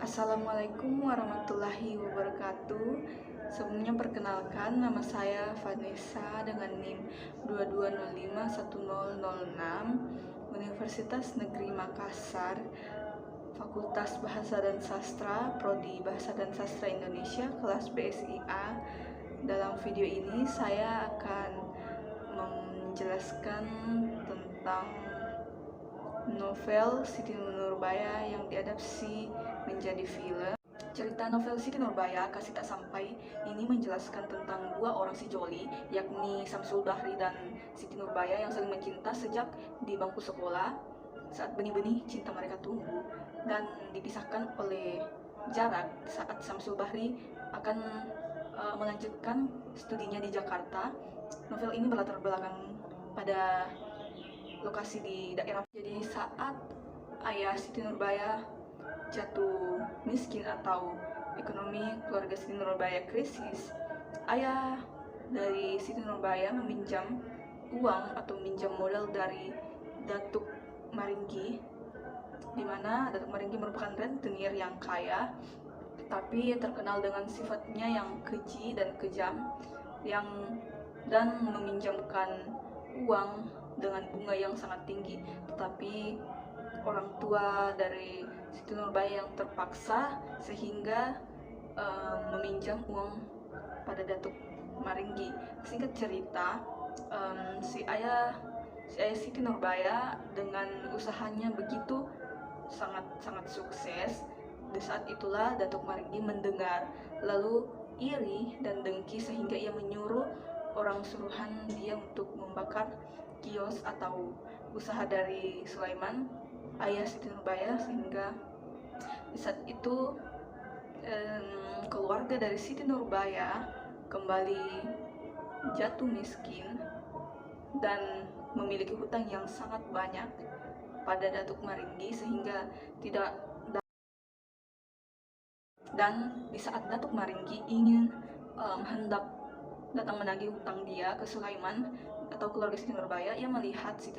Assalamualaikum warahmatullahi wabarakatuh. Sebelumnya perkenalkan, nama saya Vanessa dengan NIM 22051006, Universitas Negeri Makassar, Fakultas Bahasa dan Sastra, Prodi Bahasa dan Sastra Indonesia, kelas BSIA. Dalam video ini saya akan menjelaskan tentang novel Siti Nurbaya yang diadaptasi menjadi film. Cerita novel Siti Nurbaya, Kasih Tak Sampai, ini menjelaskan tentang dua orang sejoli, yakni Samsul Bahri dan Siti Nurbaya yang saling mencinta sejak di bangku sekolah saat benih-benih cinta mereka tumbuh dan dipisahkan oleh jarak saat Samsul Bahri akan melanjutkan studinya di Jakarta. Novel ini berlatar belakang pada lokasi di daerah. Jadi saat ayah Siti Nurbaya jatuh miskin atau ekonomi keluarga Siti Nurbaya krisis, ayah dari Siti Nurbaya meminjam uang atau meminjam modal dari Datuk Maringgi, di mana Datuk Maringgi merupakan rentenir yang kaya tapi terkenal dengan sifatnya yang keji dan kejam, dan meminjamkan uang dengan bunga yang sangat tinggi. Tetapi orang tua dari Siti Nurbaya yang terpaksa sehingga meminjam uang pada Datuk Maringgi. Singkat cerita, si ayah Siti Nurbaya dengan usahanya begitu sangat sukses. Di saat itulah Datuk Maringgi mendengar, lalu iri dan dengki sehingga ia menyuruh orang suruhan dia untuk membakar kios atau usaha dari Sulaiman, ayah Siti Nurbaya, sehingga di saat itu keluarga dari Siti Nurbaya kembali jatuh miskin dan memiliki hutang yang sangat banyak pada Datuk Maringgi sehingga tidak. Dan di saat Datuk Maringgi ingin hendak datang menagih hutang dia ke Sulaiman atau keluarga Siti Nurbaya, ia melihat Siti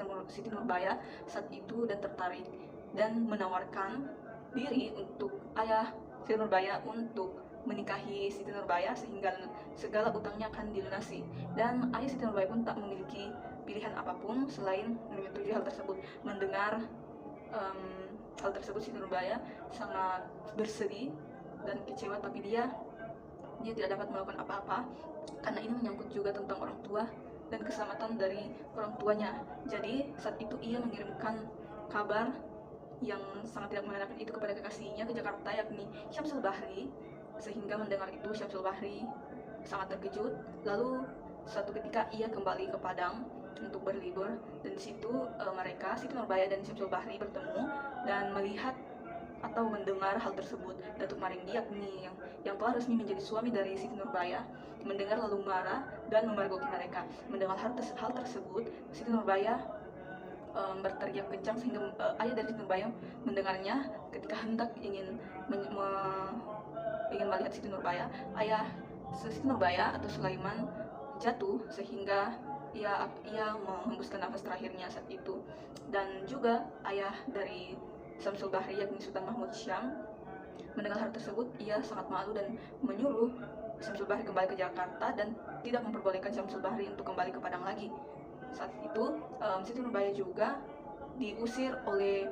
Nurbaya saat itu dan tertarik dan menawarkan diri untuk ayah Siti Nurbaya untuk menikahi Siti Nurbaya sehingga segala utangnya akan dilunasi. Dan ayah Siti Nurbaya pun tak memiliki pilihan apapun selain menyetujui hal tersebut. Mendengar hal tersebut, Siti Nurbaya sangat bersedih dan kecewa, tapi dia tidak dapat melakukan apa-apa karena ini menyangkut juga tentang orang tua dan keselamatan dari orang tuanya. Jadi saat itu ia mengirimkan kabar yang sangat tidak mengenakan itu kepada kekasihnya ke Jakarta, yakni Syamsul Bahri. Sehingga mendengar itu Syamsul Bahri sangat terkejut. Lalu suatu ketika ia kembali ke Padang untuk berlibur, dan di situ mereka Siti Nurbaya dan Syamsul Bahri bertemu dan melihat atau mendengar hal tersebut. Datuk Maringgi, yakni yang telah resmi menjadi suami dari Siti Nurbaya, mendengar lalu marah dan memergoki mereka. Mendengar hal tersebut, Siti Nurbaya berteriak kencang sehingga ayah dari Siti Nurbaya mendengarnya. Ketika hendak ingin melihat Siti Nurbaya, ayah Siti Nurbaya atau Sulaiman jatuh sehingga ia menghembuskan nafas terakhirnya saat itu. Dan juga ayah dari Syamsul Bahri, yakni Sultan Mahmud Syam, mendengar hal tersebut, ia sangat malu dan menyuruh Syamsul Bahri kembali ke Jakarta dan tidak memperbolehkan Syamsul Bahri untuk kembali ke Padang lagi. Saat itu Siti Nurbaya juga diusir oleh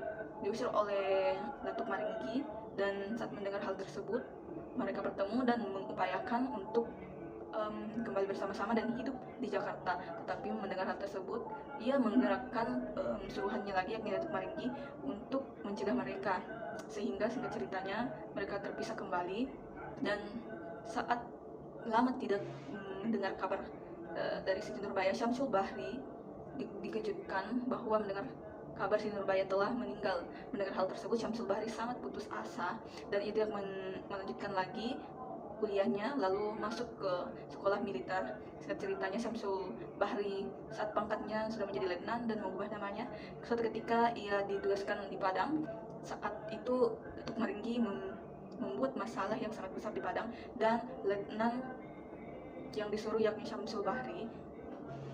Datuk Maringgi, dan saat mendengar hal tersebut mereka bertemu dan mengupayakan untuk kembali bersama-sama dan hidup di Jakarta. Tetapi mendengar hal tersebut, ia menggerakkan suruhannya lagi, yakni Datuk Maringgi, untuk mencegah mereka. Sehingga singkat ceritanya mereka terpisah kembali. Dan saat lama tidak mendengar kabar dari Siti Nurbaya, Syamsul Bahri dikejutkan bahwa mendengar kabar Siti Nurbaya telah meninggal. Mendengar hal tersebut, Syamsul Bahri sangat putus asa dan ia tidak melanjutkan lagi kuliahnya, lalu masuk ke sekolah militer. Singkat ceritanya, Syamsul Bahri saat pangkatnya sudah menjadi letnan dan mengubah namanya. Suatu ketika ia ditugaskan di Padang. Saat itu Datuk Maringgi membuat masalah yang sangat besar di Padang, dan letnan yang disuruh, yakni Syamsul Bahri,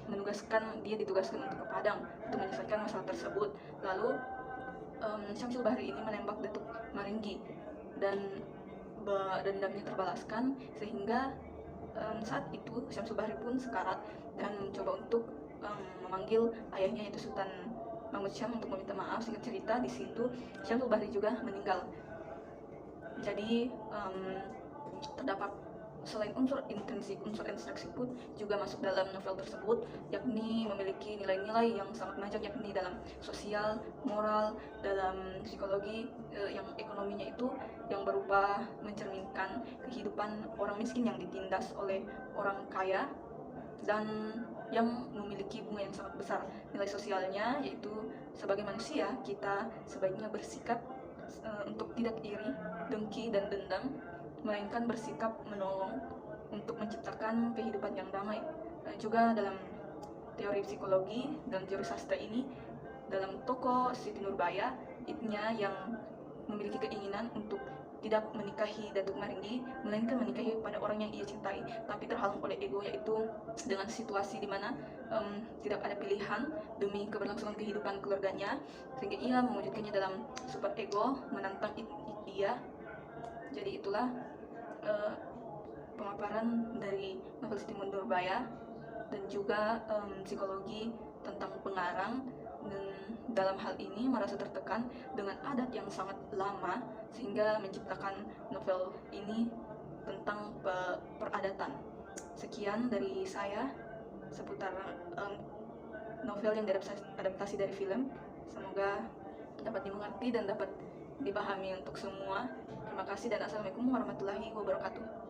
ditugaskan untuk ke Padang untuk menyelesaikan masalah tersebut. Lalu Syamsul Bahri ini menembak Datuk Maringgi dan dendamnya terbalaskan, sehingga saat itu Syamsul Bahri pun sekarat dan mencoba untuk memanggil ayahnya yaitu Sultan Mahmud Syam untuk meminta maaf. Singkat cerita, di situ Syamsul Bahri juga meninggal. Jadi terdapat selain unsur intrinsik, unsur ekstrinsik pun juga masuk dalam novel tersebut, yakni memiliki nilai-nilai yang sangat menonjol, yakni dalam sosial, moral, dalam psikologi, yang ekonominya itu yang berupa mencerminkan kehidupan orang miskin yang ditindas oleh orang kaya, dan yang memiliki bunga yang sangat besar. Nilai sosialnya yaitu sebagai manusia kita sebaiknya bersikap untuk tidak iri, dengki, dan dendam, melainkan bersikap menolong untuk menciptakan kehidupan yang damai. Juga dalam teori psikologi dan teori sastra ini, dalam tokoh Siti Nurbaya, Ibnya yang memiliki keinginan untuk tidak menikahi Datuk Maringgi, melainkan menikahi pada orang yang ia cintai, tapi terhalang oleh ego, yaitu dengan situasi di mana tidak ada pilihan demi keberlangsungan kehidupan keluarganya, sehingga ia mewujudkannya dalam super ego, menantang dia. Jadi itulah pemaparan dari novel Siti Nurbaya, dan juga psikologi tentang pengarang, dan dalam hal ini merasa tertekan dengan adat yang sangat lama sehingga menciptakan novel ini tentang peradatan. Sekian dari saya seputar novel yang diadaptasi dari film. Semoga dapat dimengerti dan dapat dipahami untuk semua. Terima kasih dan assalamualaikum warahmatullahi wabarakatuh.